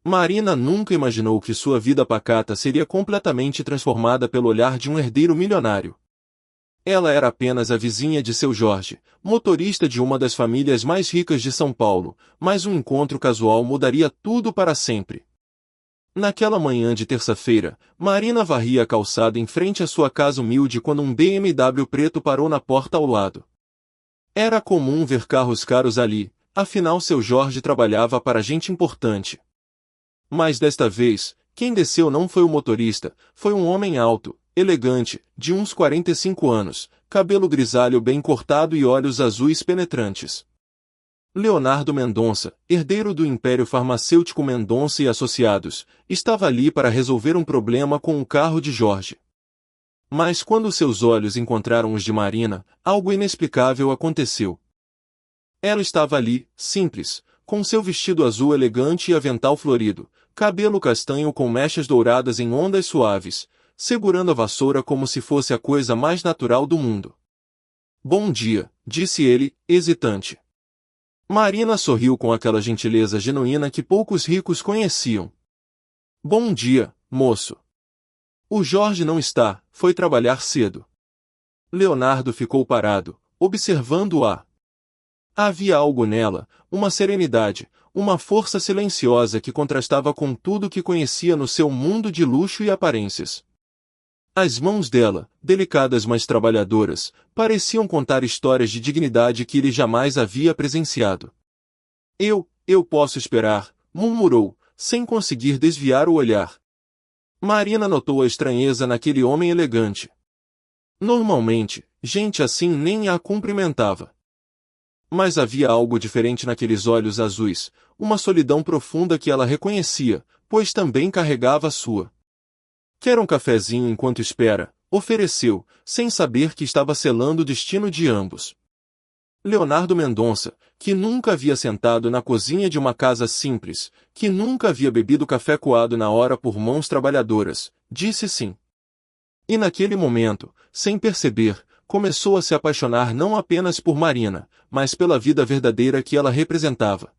Marina nunca imaginou que sua vida pacata seria completamente transformada pelo olhar de um herdeiro milionário. Ela era apenas a vizinha de seu Jorge, motorista de uma das famílias mais ricas de São Paulo, mas um encontro casual mudaria tudo para sempre. Naquela manhã de terça-feira, Marina varria a calçada em frente à sua casa humilde quando um BMW preto parou na porta ao lado. Era comum ver carros caros ali, afinal seu Jorge trabalhava para gente importante. Mas desta vez, quem desceu não foi o motorista, foi um homem alto, elegante, de uns 45 anos, cabelo grisalho bem cortado e olhos azuis penetrantes. Leonardo Mendonça, herdeiro do Império Farmacêutico Mendonça e Associados, estava ali para resolver um problema com o carro de Jorge. Mas quando seus olhos encontraram os de Marina, algo inexplicável aconteceu. Ela estava ali, simples, com seu vestido azul elegante e avental florido, cabelo castanho com mechas douradas em ondas suaves, segurando a vassoura como se fosse a coisa mais natural do mundo. "Bom dia", disse ele, hesitante. Marina sorriu com aquela gentileza genuína que poucos ricos conheciam. "Bom dia, moço. O Jorge não está, foi trabalhar cedo." Leonardo ficou parado, observando-a. Havia algo nela, uma serenidade, uma força silenciosa que contrastava com tudo que conhecia no seu mundo de luxo e aparências. As mãos dela, delicadas mas trabalhadoras, pareciam contar histórias de dignidade que ele jamais havia presenciado. Eu posso esperar", murmurou, sem conseguir desviar o olhar. Marina notou a estranheza naquele homem elegante. Normalmente, gente assim nem a cumprimentava. Mas havia algo diferente naqueles olhos azuis, uma solidão profunda que ela reconhecia, pois também carregava a sua. "Quer um cafezinho enquanto espera?", ofereceu, sem saber que estava selando o destino de ambos. Leonardo Mendonça, que nunca havia sentado na cozinha de uma casa simples, que nunca havia bebido café coado na hora por mãos trabalhadoras, disse sim. E naquele momento, sem perceber, começou a se apaixonar não apenas por Marina, mas pela vida verdadeira que ela representava.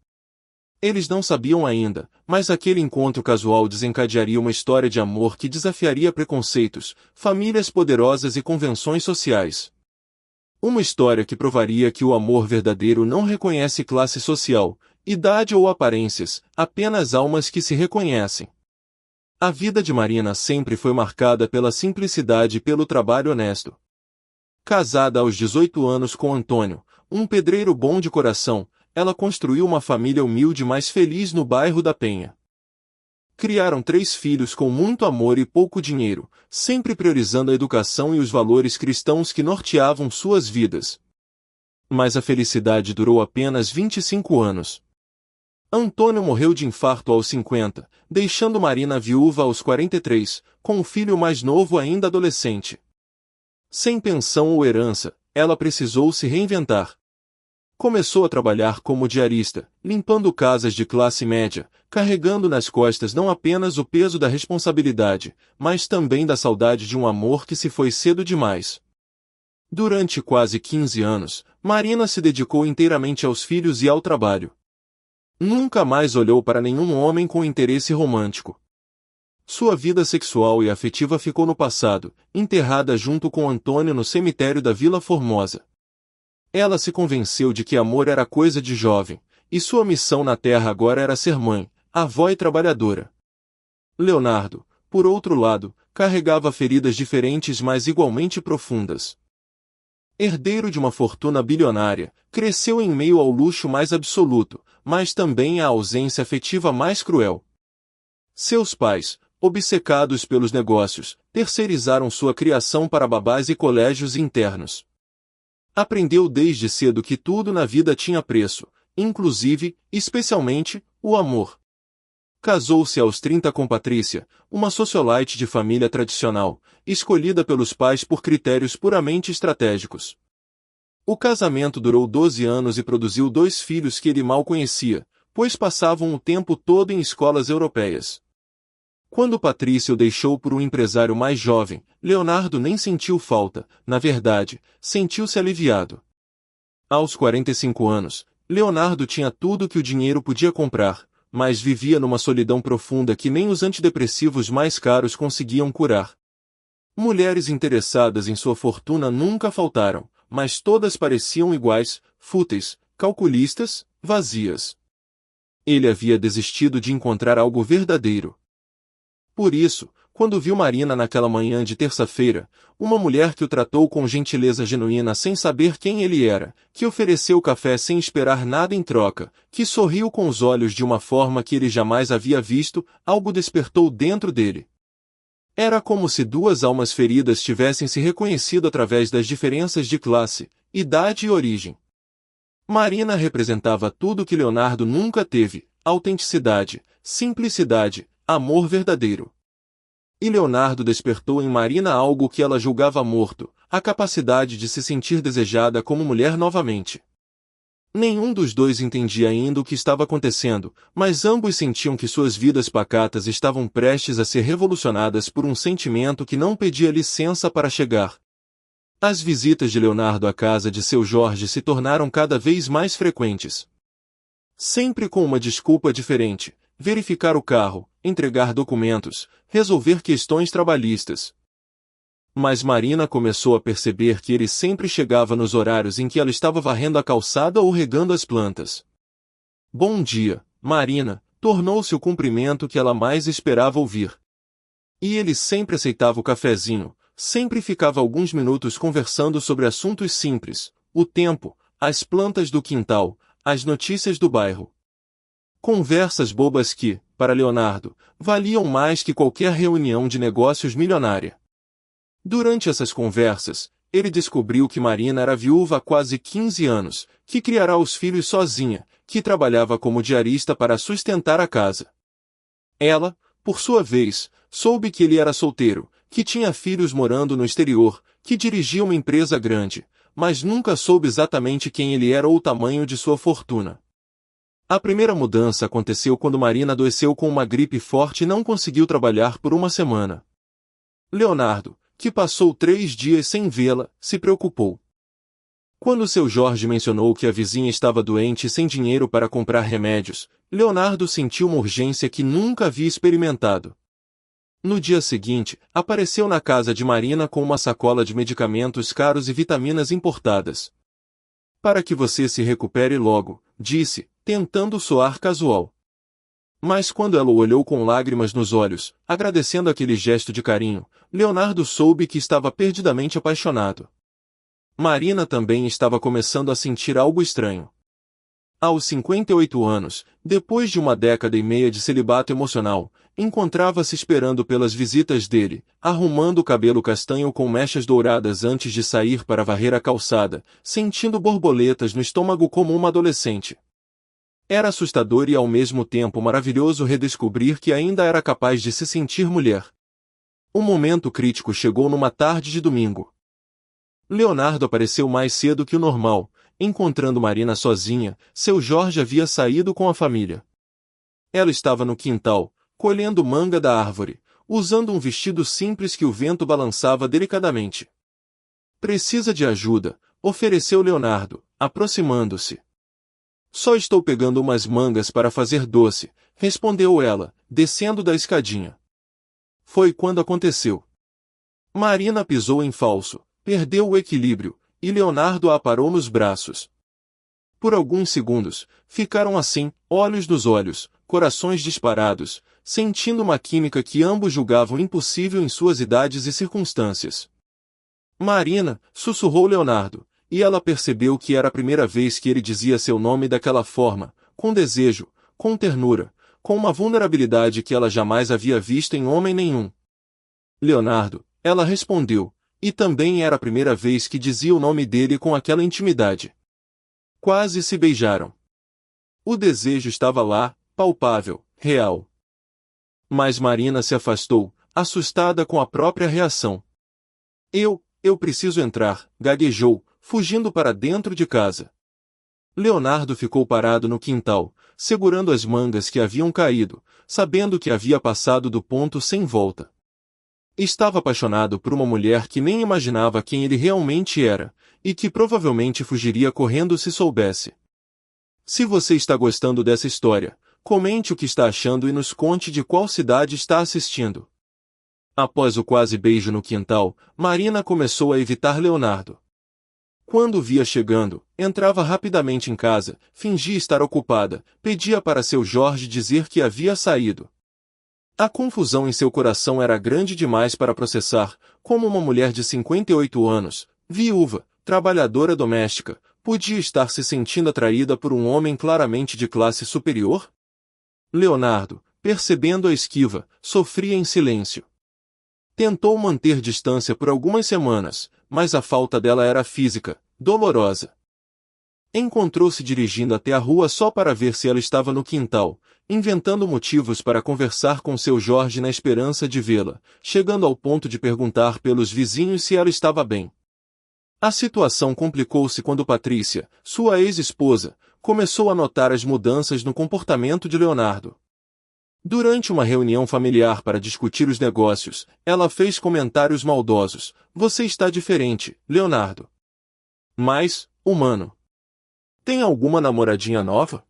Eles não sabiam ainda, mas aquele encontro casual desencadearia uma história de amor que desafiaria preconceitos, famílias poderosas e convenções sociais. Uma história que provaria que o amor verdadeiro não reconhece classe social, idade ou aparências, apenas almas que se reconhecem. A vida de Marina sempre foi marcada pela simplicidade e pelo trabalho honesto. Casada aos 18 anos com Antônio, um pedreiro bom de coração, ela construiu uma família humilde mas feliz no bairro da Penha. Criaram 3 filhos com muito amor e pouco dinheiro, sempre priorizando a educação e os valores cristãos que norteavam suas vidas. Mas a felicidade durou apenas 25 anos. Antônio morreu de infarto aos 50, deixando Marina viúva aos 43, com o filho mais novo ainda adolescente. Sem pensão ou herança, ela precisou se reinventar. Começou a trabalhar como diarista, limpando casas de classe média, carregando nas costas não apenas o peso da responsabilidade, mas também da saudade de um amor que se foi cedo demais. Durante quase 15 anos, Marina se dedicou inteiramente aos filhos e ao trabalho. Nunca mais olhou para nenhum homem com interesse romântico. Sua vida sexual e afetiva ficou no passado, enterrada junto com Antônio no cemitério da Vila Formosa. Ela se convenceu de que amor era coisa de jovem, e sua missão na Terra agora era ser mãe, avó e trabalhadora. Leonardo, por outro lado, carregava feridas diferentes mas igualmente profundas. Herdeiro de uma fortuna bilionária, cresceu em meio ao luxo mais absoluto, mas também à ausência afetiva mais cruel. Seus pais, obcecados pelos negócios, terceirizaram sua criação para babás e colégios internos. Aprendeu desde cedo que tudo na vida tinha preço, inclusive, especialmente, o amor. Casou-se aos 30 com Patrícia, uma socialite de família tradicional, escolhida pelos pais por critérios puramente estratégicos. O casamento durou 12 anos e produziu 2 filhos que ele mal conhecia, pois passavam o tempo todo em escolas europeias. Quando Patrícia o deixou por um empresário mais jovem, Leonardo nem sentiu falta, na verdade, sentiu-se aliviado. Aos 45 anos, Leonardo tinha tudo que o dinheiro podia comprar, mas vivia numa solidão profunda que nem os antidepressivos mais caros conseguiam curar. Mulheres interessadas em sua fortuna nunca faltaram, mas todas pareciam iguais, fúteis, calculistas, vazias. Ele havia desistido de encontrar algo verdadeiro. Por isso, quando viu Marina naquela manhã de terça-feira, uma mulher que o tratou com gentileza genuína sem saber quem ele era, que ofereceu café sem esperar nada em troca, que sorriu com os olhos de uma forma que ele jamais havia visto, algo despertou dentro dele. Era como se duas almas feridas tivessem se reconhecido através das diferenças de classe, idade e origem. Marina representava tudo que Leonardo nunca teve: autenticidade, simplicidade, amor verdadeiro. E Leonardo despertou em Marina algo que ela julgava morto, a capacidade de se sentir desejada como mulher novamente. Nenhum dos dois entendia ainda o que estava acontecendo, mas ambos sentiam que suas vidas pacatas estavam prestes a ser revolucionadas por um sentimento que não pedia licença para chegar. As visitas de Leonardo à casa de seu Jorge se tornaram cada vez mais frequentes. Sempre com uma desculpa diferente: verificar o carro, entregar documentos, resolver questões trabalhistas. Mas Marina começou a perceber que ele sempre chegava nos horários em que ela estava varrendo a calçada ou regando as plantas. Bom dia, Marina, tornou-se o cumprimento que ela mais esperava ouvir. E ele sempre aceitava o cafezinho, sempre ficava alguns minutos conversando sobre assuntos simples: o tempo, as plantas do quintal, as notícias do bairro. Conversas bobas que, para Leonardo, valiam mais que qualquer reunião de negócios milionária. Durante essas conversas, ele descobriu que Marina era viúva há quase 15 anos, que criara os filhos sozinha, que trabalhava como diarista para sustentar a casa. Ela, por sua vez, soube que ele era solteiro, que tinha filhos morando no exterior, que dirigia uma empresa grande, mas nunca soube exatamente quem ele era ou o tamanho de sua fortuna. A primeira mudança aconteceu quando Marina adoeceu com uma gripe forte e não conseguiu trabalhar por uma semana. Leonardo, que passou 3 dias sem vê-la, se preocupou. Quando seu Jorge mencionou que a vizinha estava doente e sem dinheiro para comprar remédios, Leonardo sentiu uma urgência que nunca havia experimentado. No dia seguinte, apareceu na casa de Marina com uma sacola de medicamentos caros e vitaminas importadas. Para que você se recupere logo, disse, tentando soar casual. Mas quando ela o olhou com lágrimas nos olhos, agradecendo aquele gesto de carinho, Leonardo soube que estava perdidamente apaixonado. Marina também estava começando a sentir algo estranho. Aos 58 anos, depois de uma década e meia de celibato emocional, encontrava-se esperando pelas visitas dele, arrumando o cabelo castanho com mechas douradas antes de sair para varrer a calçada, sentindo borboletas no estômago como uma adolescente. Era assustador e ao mesmo tempo maravilhoso redescobrir que ainda era capaz de se sentir mulher. O momento crítico chegou numa tarde de domingo. Leonardo apareceu mais cedo que o normal. Encontrando Marina sozinha, seu Jorge havia saído com a família. Ela estava no quintal, colhendo manga da árvore, usando um vestido simples que o vento balançava delicadamente. Precisa de ajuda, ofereceu Leonardo, aproximando-se. Só estou pegando umas mangas para fazer doce, respondeu ela, descendo da escadinha. Foi quando aconteceu. Marina pisou em falso, perdeu o equilíbrio, e Leonardo a parou nos braços. Por alguns segundos, ficaram assim, olhos nos olhos, corações disparados, sentindo uma química que ambos julgavam impossível em suas idades e circunstâncias. Marina, sussurrou Leonardo, e ela percebeu que era a primeira vez que ele dizia seu nome daquela forma, com desejo, com ternura, com uma vulnerabilidade que ela jamais havia visto em homem nenhum. Leonardo, ela respondeu, e também era a primeira vez que dizia o nome dele com aquela intimidade. Quase se beijaram. O desejo estava lá, palpável, real. Mas Marina se afastou, assustada com a própria reação. Eu preciso entrar, gaguejou, fugindo para dentro de casa. Leonardo ficou parado no quintal, segurando as mangas que haviam caído, sabendo que havia passado do ponto sem volta. Estava apaixonado por uma mulher que nem imaginava quem ele realmente era, e que provavelmente fugiria correndo se soubesse. Se você está gostando dessa história, Comente o que está achando e nos conte de qual cidade está assistindo. Após o quase beijo no quintal, Marina começou a evitar Leonardo. Quando o via chegando, entrava rapidamente em casa, fingia estar ocupada, pedia para seu Jorge dizer que havia saído. A confusão em seu coração era grande demais para processar, como uma mulher de 58 anos, viúva, trabalhadora doméstica, podia estar se sentindo atraída por um homem claramente de classe superior? Leonardo, percebendo a esquiva, sofria em silêncio. Tentou manter distância por algumas semanas, mas a falta dela era física, dolorosa. Encontrou-se dirigindo até a rua só para ver se ela estava no quintal, inventando motivos para conversar com seu Jorge na esperança de vê-la, chegando ao ponto de perguntar pelos vizinhos se ela estava bem. A situação complicou-se quando Patrícia, sua ex-esposa, começou a notar as mudanças no comportamento de Leonardo. Durante uma reunião familiar para discutir os negócios, ela fez comentários maldosos. Você está diferente, Leonardo. Mais, humano. Tem alguma namoradinha nova?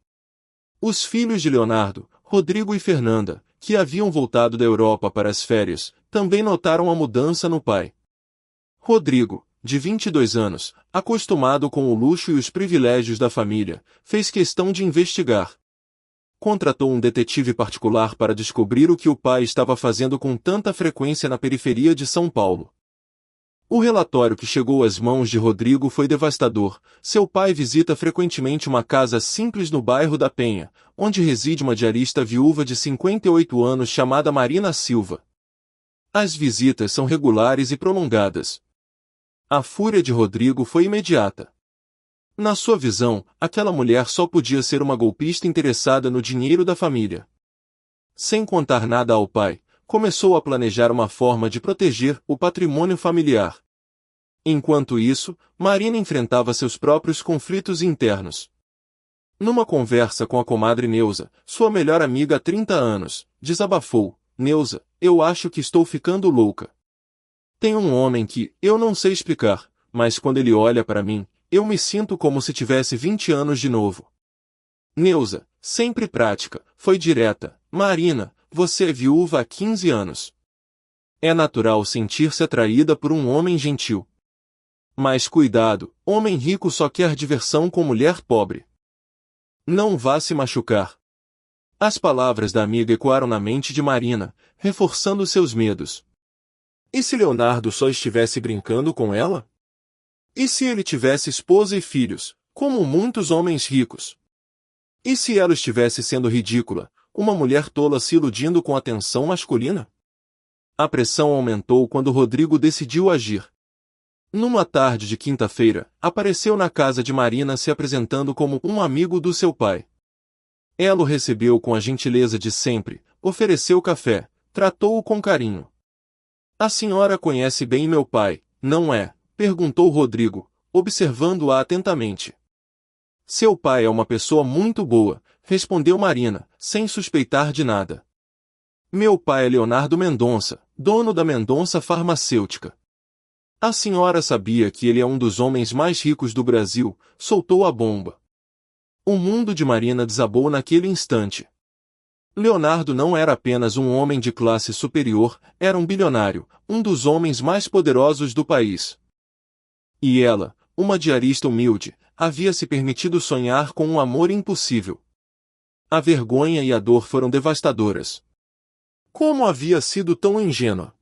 Os filhos de Leonardo, Rodrigo e Fernanda, que haviam voltado da Europa para as férias, também notaram a mudança no pai. Rodrigo, de 22 anos, acostumado com o luxo e os privilégios da família, fez questão de investigar. Contratou um detetive particular para descobrir o que o pai estava fazendo com tanta frequência na periferia de São Paulo. O relatório que chegou às mãos de Rodrigo foi devastador. Seu pai visita frequentemente uma casa simples no bairro da Penha, onde reside uma diarista viúva de 58 anos chamada Marina Silva. As visitas são regulares e prolongadas. A fúria de Rodrigo foi imediata. Na sua visão, aquela mulher só podia ser uma golpista interessada no dinheiro da família. Sem contar nada ao pai, começou a planejar uma forma de proteger o patrimônio familiar. Enquanto isso, Marina enfrentava seus próprios conflitos internos. Numa conversa com a comadre Neuza, sua melhor amiga há 30 anos, desabafou: Neuza, eu acho que estou ficando louca. Tem um homem que, eu não sei explicar, mas quando ele olha para mim, eu me sinto como se tivesse 20 anos de novo. Neuza, sempre prática, foi direta. Marina, você é viúva há 15 anos. É natural sentir-se atraída por um homem gentil. Mas cuidado, homem rico só quer diversão com mulher pobre. Não vá se machucar. As palavras da amiga ecoaram na mente de Marina, reforçando seus medos. E se Leonardo só estivesse brincando com ela? E se ele tivesse esposa e filhos, como muitos homens ricos? E se ela estivesse sendo ridícula, uma mulher tola se iludindo com atenção masculina? A pressão aumentou quando Rodrigo decidiu agir. Numa tarde de quinta-feira, apareceu na casa de Marina se apresentando como um amigo do seu pai. Ela o recebeu com a gentileza de sempre, ofereceu café, tratou-o com carinho. A senhora conhece bem meu pai, não é? Perguntou Rodrigo, observando-a atentamente. Seu pai é uma pessoa muito boa, respondeu Marina, sem suspeitar de nada. Meu pai é Leonardo Mendonça, dono da Mendonça Farmacêutica. A senhora sabia que ele é um dos homens mais ricos do Brasil, soltou a bomba. O mundo de Marina desabou naquele instante. Leonardo não era apenas um homem de classe superior, era um bilionário, um dos homens mais poderosos do país. E ela, uma diarista humilde, havia se permitido sonhar com um amor impossível. A vergonha e a dor foram devastadoras. Como havia sido tão ingênua?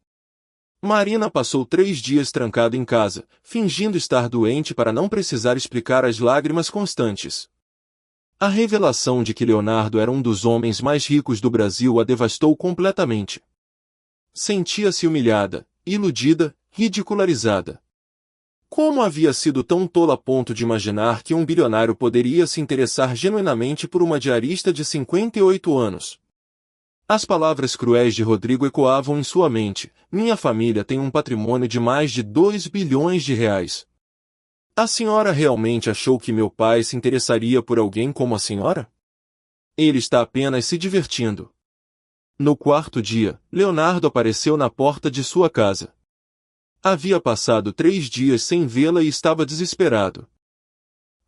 Marina passou 3 dias trancada em casa, fingindo estar doente para não precisar explicar as lágrimas constantes. A revelação de que Leonardo era um dos homens mais ricos do Brasil a devastou completamente. Sentia-se humilhada, iludida, ridicularizada. Como havia sido tão tola a ponto de imaginar que um bilionário poderia se interessar genuinamente por uma diarista de 58 anos? As palavras cruéis de Rodrigo ecoavam em sua mente. Minha família tem um patrimônio de mais de 2 bilhões de reais. A senhora realmente achou que meu pai se interessaria por alguém como a senhora? Ele está apenas se divertindo. No quarto dia, Leonardo apareceu na porta de sua casa. Havia passado 3 dias sem vê-la e estava desesperado.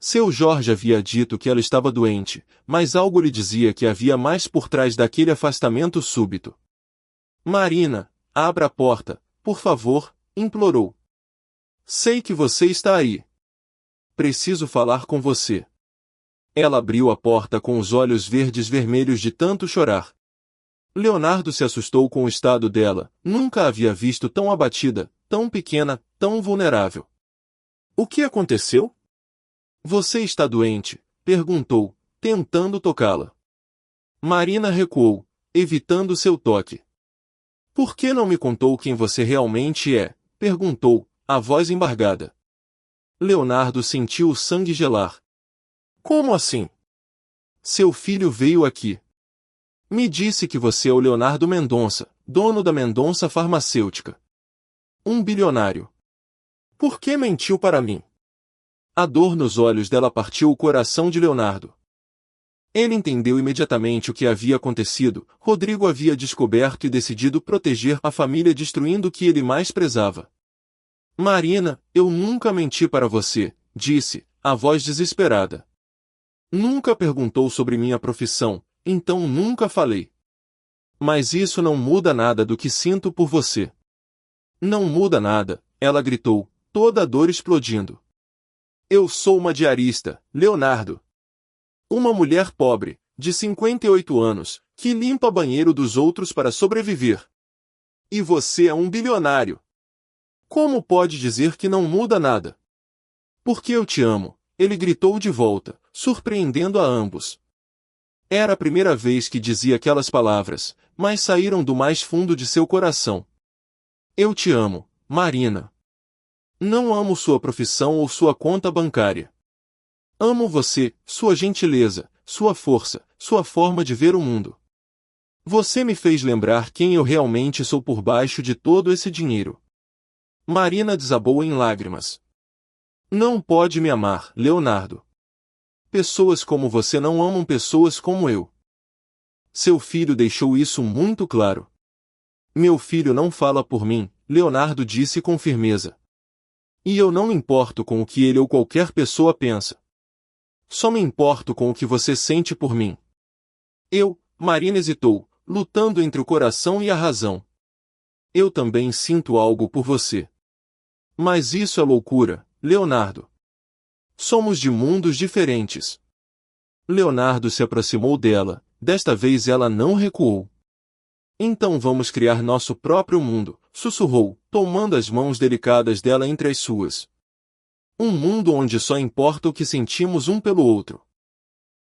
Seu Jorge havia dito que ela estava doente, mas algo lhe dizia que havia mais por trás daquele afastamento súbito. Marina, abra a porta, por favor, implorou. Sei que você está aí. Preciso falar com você. Ela abriu a porta com os olhos verdes vermelhos de tanto chorar. Leonardo se assustou com o estado dela, nunca a havia visto tão abatida, tão pequena, tão vulnerável. O que aconteceu? Você está doente? Perguntou, tentando tocá-la. Marina recuou, evitando seu toque. Por que não me contou quem você realmente é? Perguntou, a voz embargada. Leonardo sentiu o sangue gelar. Como assim? Seu filho veio aqui. Me disse que você é o Leonardo Mendonça, dono da Mendonça Farmacêutica. Um bilionário. Por que mentiu para mim? A dor nos olhos dela partiu o coração de Leonardo. Ele entendeu imediatamente o que havia acontecido. Rodrigo havia descoberto e decidido proteger a família destruindo o que ele mais prezava. Marina, eu nunca menti para você, disse, a voz desesperada. Nunca perguntou sobre minha profissão, então nunca falei. Mas isso não muda nada do que sinto por você. Não muda nada, ela gritou, toda a dor explodindo. Eu sou uma diarista, Leonardo. Uma mulher pobre, de 58 anos, que limpa banheiro dos outros para sobreviver. E você é um bilionário. Como pode dizer que não muda nada? Porque eu te amo, ele gritou de volta, surpreendendo a ambos. Era a primeira vez que dizia aquelas palavras, mas saíram do mais fundo de seu coração. Eu te amo, Marina. Não amo sua profissão ou sua conta bancária. Amo você, sua gentileza, sua força, sua forma de ver o mundo. Você me fez lembrar quem eu realmente sou por baixo de todo esse dinheiro. Marina desabou em lágrimas. Não pode me amar, Leonardo. Pessoas como você não amam pessoas como eu. Seu filho deixou isso muito claro. Meu filho não fala por mim, Leonardo disse com firmeza. E eu não me importo com o que ele ou qualquer pessoa pensa. Só me importo com o que você sente por mim. Marina hesitou, lutando entre o coração e a razão. Eu também sinto algo por você. Mas isso é loucura, Leonardo. Somos de mundos diferentes. Leonardo se aproximou dela, desta vez ela não recuou. Então vamos criar nosso próprio mundo, sussurrou, tomando as mãos delicadas dela entre as suas. Um mundo onde só importa o que sentimos um pelo outro.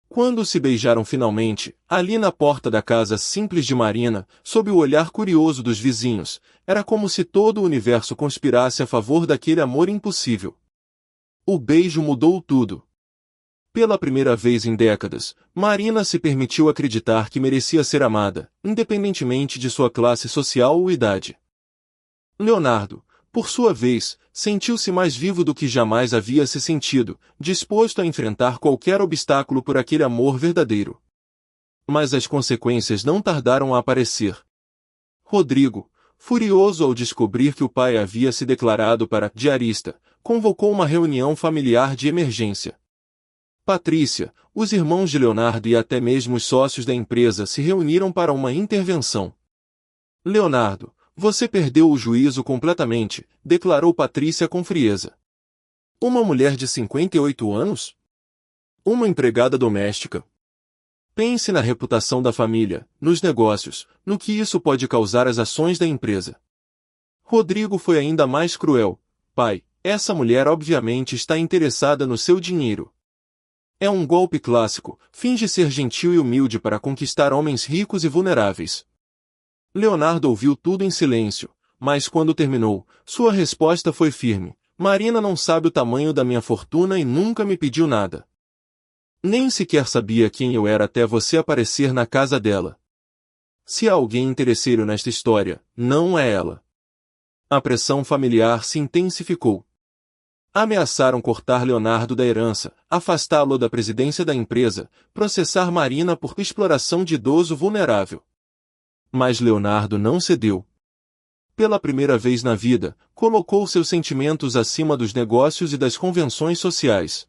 Quando se beijaram finalmente, ali na porta da casa simples de Marina, sob o olhar curioso dos vizinhos, era como se todo o universo conspirasse a favor daquele amor impossível. O beijo mudou tudo. Pela primeira vez em décadas, Marina se permitiu acreditar que merecia ser amada, independentemente de sua classe social ou idade. Leonardo, por sua vez, sentiu-se mais vivo do que jamais havia se sentido, disposto a enfrentar qualquer obstáculo por aquele amor verdadeiro. Mas as consequências não tardaram a aparecer. Rodrigo, furioso ao descobrir que o pai havia se declarado para diarista, convocou uma reunião familiar de emergência. Patrícia, os irmãos de Leonardo e até mesmo os sócios da empresa se reuniram para uma intervenção. Leonardo, você perdeu o juízo completamente, declarou Patrícia com frieza. Uma mulher de 58 anos? Uma empregada doméstica? Pense na reputação da família, nos negócios, no que isso pode causar às ações da empresa. Rodrigo foi ainda mais cruel. Pai, essa mulher obviamente está interessada no seu dinheiro. É um golpe clássico, finge ser gentil e humilde para conquistar homens ricos e vulneráveis. Leonardo ouviu tudo em silêncio, mas quando terminou, sua resposta foi firme. Marina não sabe o tamanho da minha fortuna e nunca me pediu nada. Nem sequer sabia quem eu era até você aparecer na casa dela. Se há alguém interesseiro nesta história, não é ela. A pressão familiar se intensificou. Ameaçaram cortar Leonardo da herança, afastá-lo da presidência da empresa, processar Marina por exploração de idoso vulnerável. Mas Leonardo não cedeu. Pela primeira vez na vida, colocou seus sentimentos acima dos negócios e das convenções sociais.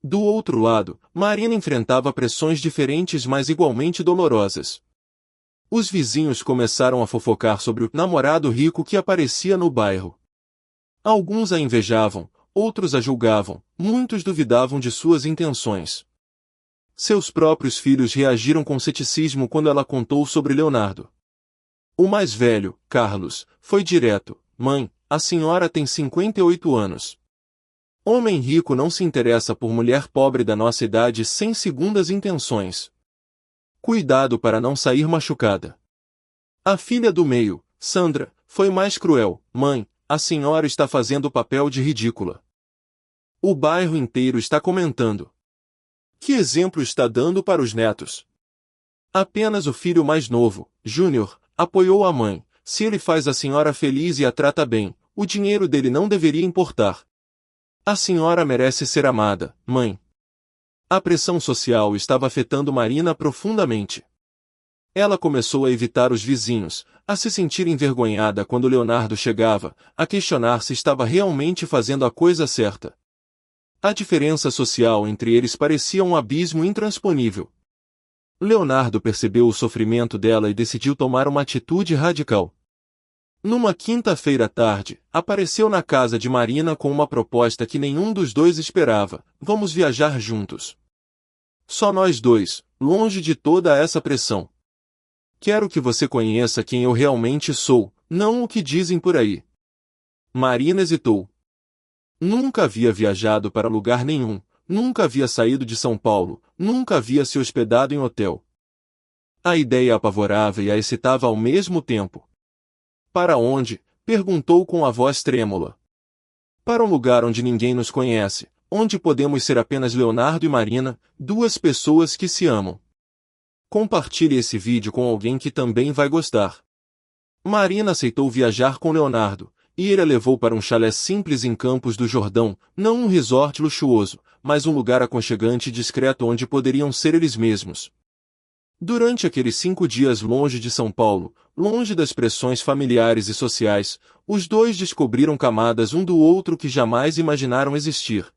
Do outro lado, Marina enfrentava pressões diferentes mas igualmente dolorosas. Os vizinhos começaram a fofocar sobre o namorado rico que aparecia no bairro. Alguns a invejavam, outros a julgavam, muitos duvidavam de suas intenções. Seus próprios filhos reagiram com ceticismo quando ela contou sobre Leonardo. O mais velho, Carlos, foi direto: "Mãe, a senhora tem 58 anos. Homem rico não se interessa por mulher pobre da nossa idade sem segundas intenções. Cuidado para não sair machucada." A filha do meio, Sandra, foi mais cruel: "Mãe, a senhora está fazendo o papel de ridícula. O bairro inteiro está comentando. Que exemplo está dando para os netos?" Apenas o filho mais novo, Júnior, apoiou a mãe: "Se ele faz a senhora feliz e a trata bem, o dinheiro dele não deveria importar. A senhora merece ser amada, mãe." A pressão social estava afetando Marina profundamente. Ela começou a evitar os vizinhos, a se sentir envergonhada quando Leonardo chegava, a questionar se estava realmente fazendo a coisa certa. A diferença social entre eles parecia um abismo intransponível. Leonardo percebeu o sofrimento dela e decidiu tomar uma atitude radical. Numa quinta-feira à tarde, apareceu na casa de Marina com uma proposta que nenhum dos dois esperava: "Vamos viajar juntos. Só nós dois, longe de toda essa pressão. Quero que você conheça quem eu realmente sou, não o que dizem por aí." Marina hesitou. Nunca havia viajado para lugar nenhum, nunca havia saído de São Paulo, nunca havia se hospedado em hotel. A ideia a apavorava e a excitava ao mesmo tempo. "Para onde?" perguntou com a voz trêmula. "Para um lugar onde ninguém nos conhece, onde podemos ser apenas Leonardo e Marina, duas pessoas que se amam. Compartilhe esse vídeo com alguém que também vai gostar." Marina aceitou viajar com Leonardo, e ele a levou para um chalé simples em Campos do Jordão, não um resort luxuoso, mas um lugar aconchegante e discreto onde poderiam ser eles mesmos. Durante aqueles 5 dias longe de São Paulo, longe das pressões familiares e sociais, os dois descobriram camadas um do outro que jamais imaginaram existir.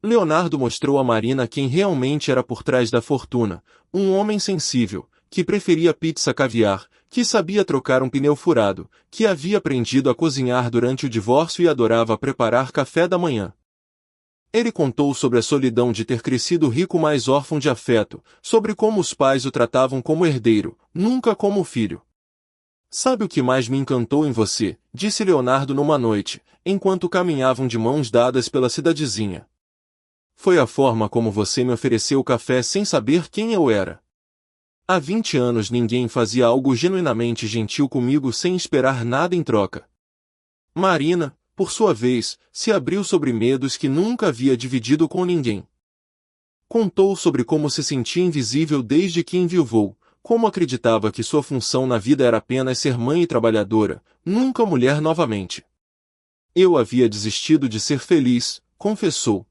Leonardo mostrou a Marina quem realmente era por trás da fortuna: um homem sensível, que preferia pizza caviar, que sabia trocar um pneu furado, que havia aprendido a cozinhar durante o divórcio e adorava preparar café da manhã. Ele contou sobre a solidão de ter crescido rico mas órfão de afeto, sobre como os pais o tratavam como herdeiro, nunca como filho. "Sabe o que mais me encantou em você?", disse Leonardo numa noite, enquanto caminhavam de mãos dadas pela cidadezinha. "Foi a forma como você me ofereceu o café sem saber quem eu era. Há 20 anos ninguém fazia algo genuinamente gentil comigo sem esperar nada em troca." Marina, por sua vez, se abriu sobre medos que nunca havia dividido com ninguém. Contou sobre como se sentia invisível desde que enviuvou, como acreditava que sua função na vida era apenas ser mãe e trabalhadora, nunca mulher novamente. "Eu havia desistido de ser feliz", confessou.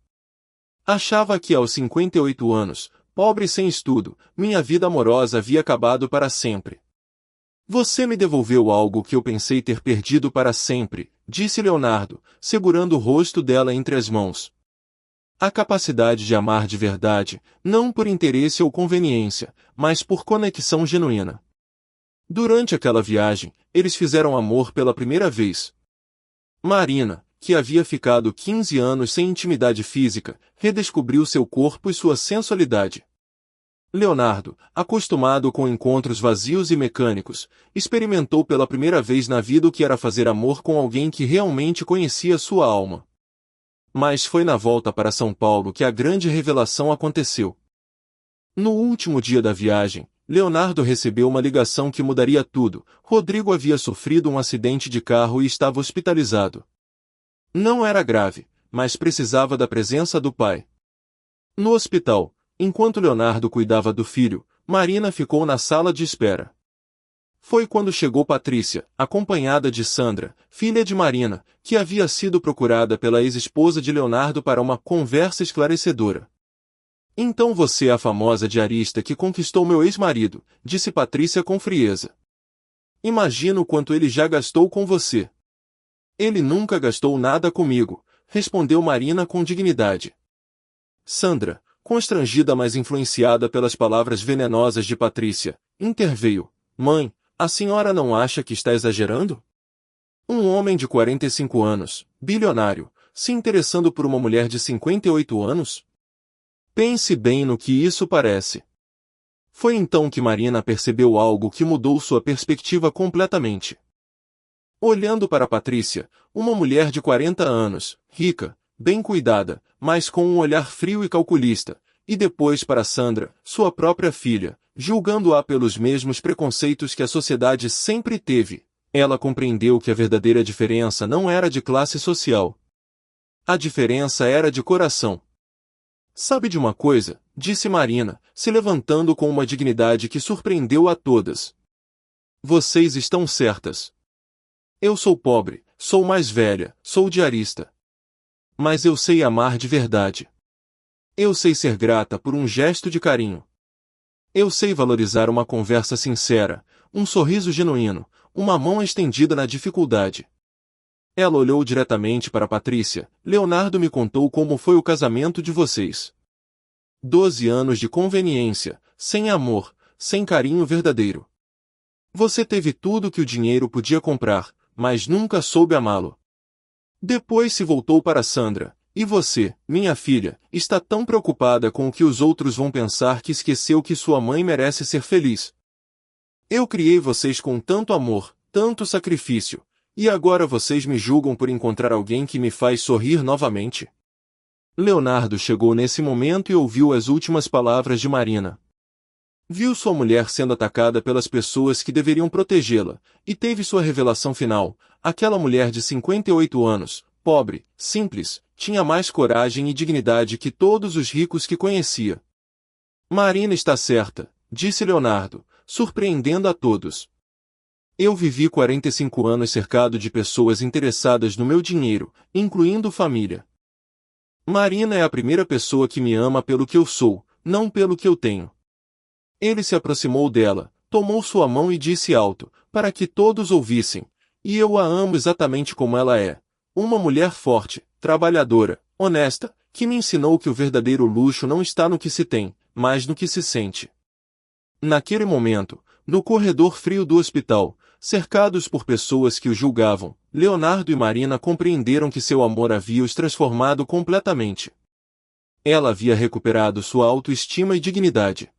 "Achava que aos 58 anos, pobre e sem estudo, minha vida amorosa havia acabado para sempre." "Você me devolveu algo que eu pensei ter perdido para sempre", disse Leonardo, segurando o rosto dela entre as mãos. "A capacidade de amar de verdade, não por interesse ou conveniência, mas por conexão genuína." Durante aquela viagem, eles fizeram amor pela primeira vez. Marina, que havia ficado 15 anos sem intimidade física, redescobriu seu corpo e sua sensualidade. Leonardo, acostumado com encontros vazios e mecânicos, experimentou pela primeira vez na vida o que era fazer amor com alguém que realmente conhecia sua alma. Mas foi na volta para São Paulo que a grande revelação aconteceu. No último dia da viagem, Leonardo recebeu uma ligação que mudaria tudo: Rodrigo havia sofrido um acidente de carro e estava hospitalizado. Não era grave, mas precisava da presença do pai. No hospital, enquanto Leonardo cuidava do filho, Marina ficou na sala de espera. Foi quando chegou Patrícia, acompanhada de Sandra, filha de Marina, que havia sido procurada pela ex-esposa de Leonardo para uma conversa esclarecedora. "Então você é a famosa diarista que conquistou meu ex-marido", disse Patrícia com frieza. "Imagino quanto ele já gastou com você." "Ele nunca gastou nada comigo", respondeu Marina com dignidade. Sandra, constrangida mas influenciada pelas palavras venenosas de Patrícia, interveio. Mãe, a senhora não acha que está exagerando? Um homem de 45 anos, bilionário, se interessando por uma mulher de 58 anos? Pense bem no que isso parece. Foi então que Marina percebeu algo que mudou sua perspectiva completamente. Olhando para Patrícia, uma mulher de 40 anos, rica, bem cuidada, mas com um olhar frio e calculista, e depois para Sandra, sua própria filha, julgando-a pelos mesmos preconceitos que a sociedade sempre teve, ela compreendeu que a verdadeira diferença não era de classe social. A diferença era de coração. Sabe de uma coisa? Disse Marina, se levantando com uma dignidade que surpreendeu a todas. Vocês estão certas. Eu sou pobre, sou mais velha, sou diarista. Mas eu sei amar de verdade. Eu sei ser grata por um gesto de carinho. Eu sei valorizar uma conversa sincera, um sorriso genuíno, uma mão estendida na dificuldade. Ela olhou diretamente para Patrícia. Leonardo me contou como foi o casamento de vocês. 12 anos de conveniência, sem amor, sem carinho verdadeiro. Você teve tudo que o dinheiro podia comprar, mas nunca soube amá-lo. Depois se voltou para Sandra. E você, minha filha, está tão preocupada com o que os outros vão pensar que esqueceu que sua mãe merece ser feliz. Eu criei vocês com tanto amor, tanto sacrifício, e agora vocês me julgam por encontrar alguém que me faz sorrir novamente? Leonardo chegou nesse momento e ouviu as últimas palavras de Marina. Viu sua mulher sendo atacada pelas pessoas que deveriam protegê-la, e teve sua revelação final. Aquela mulher de 58 anos, pobre, simples, tinha mais coragem e dignidade que todos os ricos que conhecia. Marina está certa, disse Leonardo, surpreendendo a todos. Eu vivi 45 anos cercado de pessoas interessadas no meu dinheiro, incluindo família. Marina é a primeira pessoa que me ama pelo que eu sou, não pelo que eu tenho. Ele se aproximou dela, tomou sua mão e disse alto, para que todos ouvissem, e eu a amo exatamente como ela é. Uma mulher forte, trabalhadora, honesta, que me ensinou que o verdadeiro luxo não está no que se tem, mas no que se sente. Naquele momento, no corredor frio do hospital, cercados por pessoas que o julgavam, Leonardo e Marina compreenderam que seu amor havia os transformado completamente. Ela havia recuperado sua autoestima e dignidade.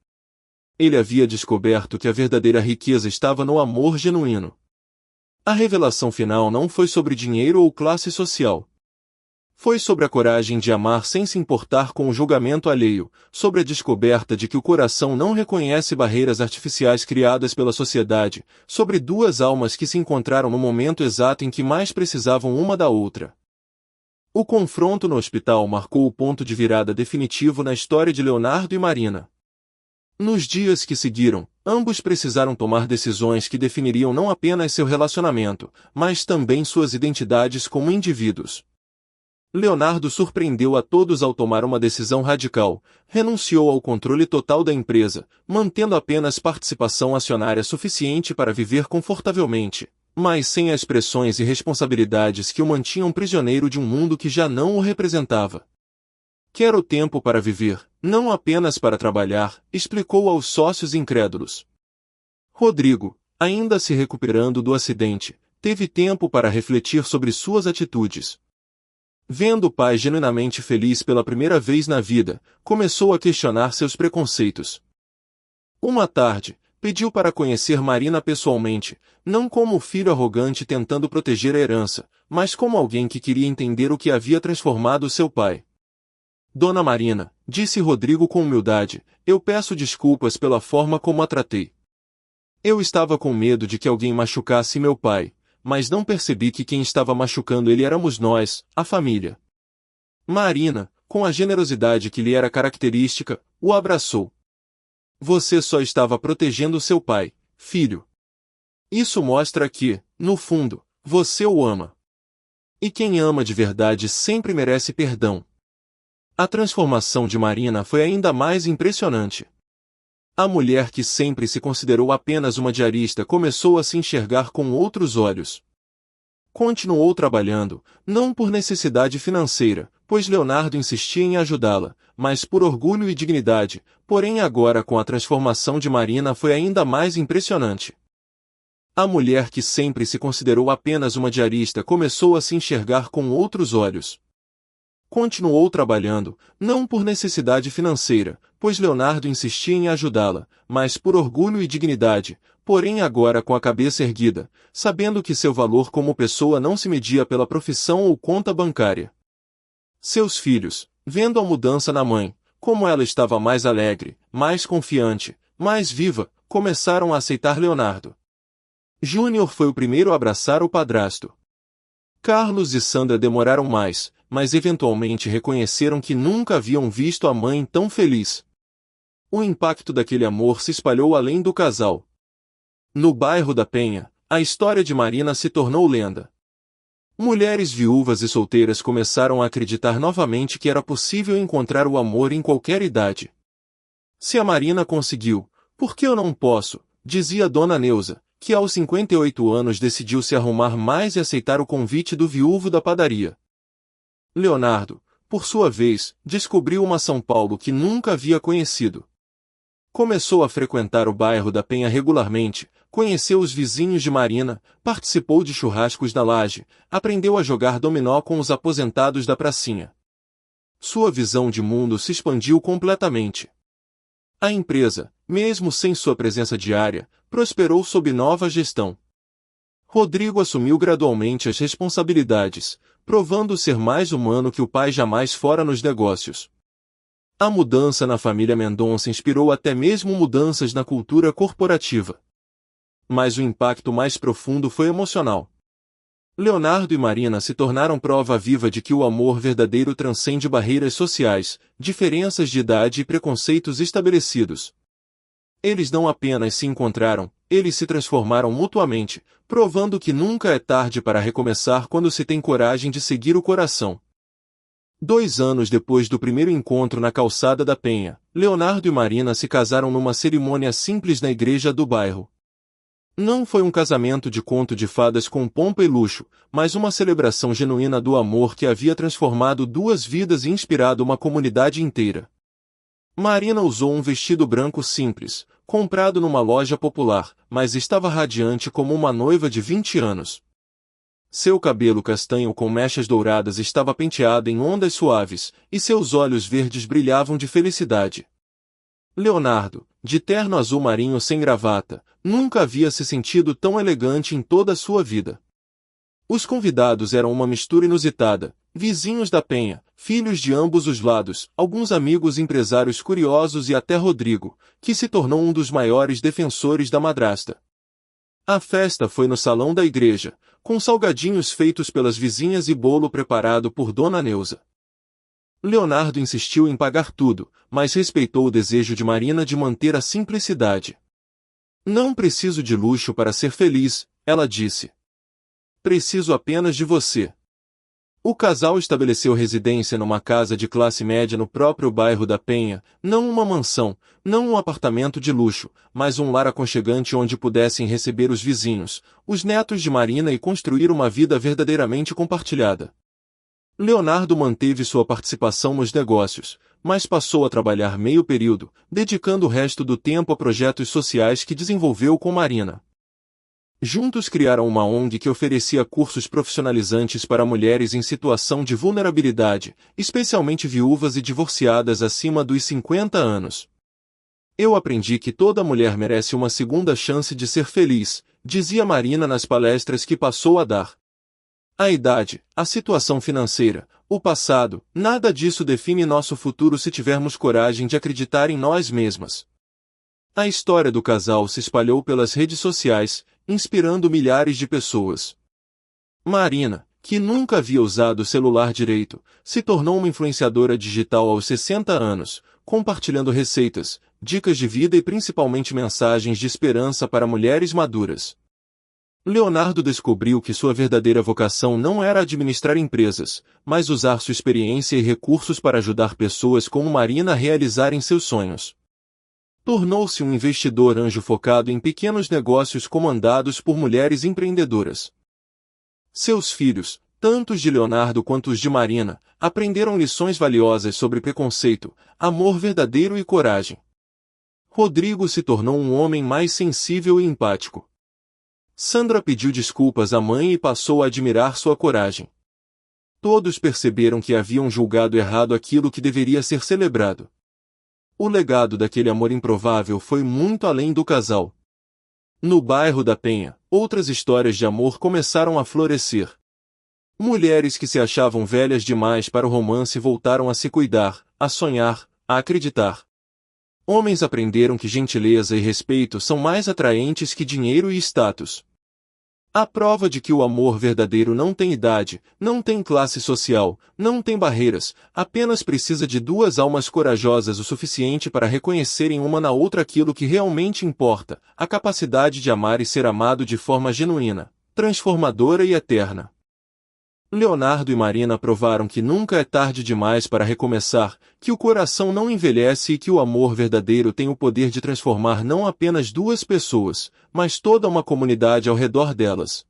Ele havia descoberto que a verdadeira riqueza estava no amor genuíno. A revelação final não foi sobre dinheiro ou classe social. Foi sobre a coragem de amar sem se importar com o julgamento alheio, sobre a descoberta de que o coração não reconhece barreiras artificiais criadas pela sociedade, sobre duas almas que se encontraram no momento exato em que mais precisavam uma da outra. O confronto no hospital marcou o ponto de virada definitivo na história de Leonardo e Marina. Nos dias que seguiram, ambos precisaram tomar decisões que definiriam não apenas seu relacionamento, mas também suas identidades como indivíduos. Leonardo surpreendeu a todos ao tomar uma decisão radical, renunciou ao controle total da empresa, mantendo apenas participação acionária suficiente para viver confortavelmente, mas sem as pressões e responsabilidades que o mantinham prisioneiro de um mundo que já não o representava. Quero tempo para viver, não apenas para trabalhar, explicou aos sócios incrédulos. Rodrigo, ainda se recuperando do acidente, teve tempo para refletir sobre suas atitudes. Vendo o pai genuinamente feliz pela primeira vez na vida, começou a questionar seus preconceitos. Uma tarde, pediu para conhecer Marina pessoalmente, não como o filho arrogante tentando proteger a herança, mas como alguém que queria entender o que havia transformado seu pai. Dona Marina, disse Rodrigo com humildade, eu peço desculpas pela forma como a tratei. Eu estava com medo de que alguém machucasse meu pai, mas não percebi que quem estava machucando ele éramos nós, a família. Marina, com a generosidade que lhe era característica, o abraçou. Você só estava protegendo seu pai, filho. Isso mostra que, no fundo, você o ama. E quem ama de verdade sempre merece perdão. A transformação de Marina foi ainda mais impressionante. A mulher que sempre se considerou apenas uma diarista começou a se enxergar com outros olhos. Continuou trabalhando, não por necessidade financeira, pois Leonardo insistia em ajudá-la, mas por orgulho e dignidade, porém agora com a transformação de Marina foi ainda mais impressionante. A mulher que sempre se considerou apenas uma diarista começou a se enxergar com outros olhos. Continuou trabalhando, não por necessidade financeira, pois Leonardo insistia em ajudá-la, mas por orgulho e dignidade, porém agora com a cabeça erguida, sabendo que seu valor como pessoa não se media pela profissão ou conta bancária. Seus filhos, vendo a mudança na mãe, como ela estava mais alegre, mais confiante, mais viva, começaram a aceitar Leonardo. Júnior foi o primeiro a abraçar o padrasto. Carlos e Sandra demoraram mais, mas eventualmente reconheceram que nunca haviam visto a mãe tão feliz. O impacto daquele amor se espalhou além do casal. No bairro da Penha, a história de Marina se tornou lenda. Mulheres viúvas e solteiras começaram a acreditar novamente que era possível encontrar o amor em qualquer idade. Se a Marina conseguiu, por que eu não posso? Dizia Dona Neuza, que aos 58 anos decidiu se arrumar mais e aceitar o convite do viúvo da padaria. Leonardo, por sua vez, descobriu uma São Paulo que nunca havia conhecido. Começou a frequentar o bairro da Penha regularmente, conheceu os vizinhos de Marina, participou de churrascos da laje, aprendeu a jogar dominó com os aposentados da pracinha. Sua visão de mundo se expandiu completamente. A empresa, mesmo sem sua presença diária, prosperou sob nova gestão. Rodrigo assumiu gradualmente as responsabilidades, provando ser mais humano que o pai jamais fora nos negócios. A mudança na família Mendonça inspirou até mesmo mudanças na cultura corporativa. Mas o impacto mais profundo foi emocional. Leonardo e Marina se tornaram prova viva de que o amor verdadeiro transcende barreiras sociais, diferenças de idade e preconceitos estabelecidos. Eles não apenas se encontraram, eles se transformaram mutuamente, provando que nunca é tarde para recomeçar quando se tem coragem de seguir o coração. 2 anos depois do primeiro encontro na calçada da Penha, Leonardo e Marina se casaram numa cerimônia simples na igreja do bairro. Não foi um casamento de conto de fadas com pompa e luxo, mas uma celebração genuína do amor que havia transformado 2 vidas e inspirado uma comunidade inteira. Marina usou um vestido branco simples, comprado numa loja popular, mas estava radiante como uma noiva de 20 anos. Seu cabelo castanho com mechas douradas estava penteado em ondas suaves, e seus olhos verdes brilhavam de felicidade. Leonardo, de terno azul marinho sem gravata, nunca havia se sentido tão elegante em toda a sua vida. Os convidados eram uma mistura inusitada, vizinhos da Penha, filhos de ambos os lados, alguns amigos empresários curiosos e até Rodrigo, que se tornou um dos maiores defensores da madrasta. A festa foi no salão da igreja, com salgadinhos feitos pelas vizinhas e bolo preparado por Dona Neuza. Leonardo insistiu em pagar tudo, mas respeitou o desejo de Marina de manter a simplicidade. Não preciso de luxo para ser feliz, ela disse. Preciso apenas de você. O casal estabeleceu residência numa casa de classe média no próprio bairro da Penha, não uma mansão, não um apartamento de luxo, mas um lar aconchegante onde pudessem receber os vizinhos, os netos de Marina e construir uma vida verdadeiramente compartilhada. Leonardo manteve sua participação nos negócios, mas passou a trabalhar meio período, dedicando o resto do tempo a projetos sociais que desenvolveu com Marina. Juntos criaram uma ONG que oferecia cursos profissionalizantes para mulheres em situação de vulnerabilidade, especialmente viúvas e divorciadas acima dos 50 anos. Eu aprendi que toda mulher merece uma segunda chance de ser feliz, dizia Marina nas palestras que passou a dar. A idade, a situação financeira, o passado, nada disso define nosso futuro se tivermos coragem de acreditar em nós mesmas. A história do casal se espalhou pelas redes sociais, inspirando milhares de pessoas. Marina, que nunca havia usado o celular direito, se tornou uma influenciadora digital aos 60 anos, compartilhando receitas, dicas de vida e principalmente mensagens de esperança para mulheres maduras. Leonardo descobriu que sua verdadeira vocação não era administrar empresas, mas usar sua experiência e recursos para ajudar pessoas como Marina a realizarem seus sonhos. Tornou-se um investidor anjo focado em pequenos negócios comandados por mulheres empreendedoras. Seus filhos, Tanto os de Leonardo quanto os de Marina aprenderam lições valiosas sobre preconceito, amor verdadeiro e coragem. Rodrigo se tornou um homem mais sensível e empático. Sandra pediu desculpas à mãe e passou a admirar sua coragem. Todos perceberam que haviam julgado errado aquilo que deveria ser celebrado. O legado daquele amor improvável foi muito além do casal. No bairro da Penha, outras histórias de amor começaram a florescer. Mulheres que se achavam velhas demais para o romance voltaram a se cuidar, a sonhar, a acreditar. Homens aprenderam que gentileza e respeito são mais atraentes que dinheiro e status. A prova de que o amor verdadeiro não tem idade, não tem classe social, não tem barreiras, apenas precisa de duas almas corajosas o suficiente para reconhecerem uma na outra aquilo que realmente importa, a capacidade de amar e ser amado de forma genuína, transformadora e eterna. Leonardo e Marina provaram que nunca é tarde demais para recomeçar, que o coração não envelhece e que o amor verdadeiro tem o poder de transformar não apenas duas pessoas, mas toda uma comunidade ao redor delas.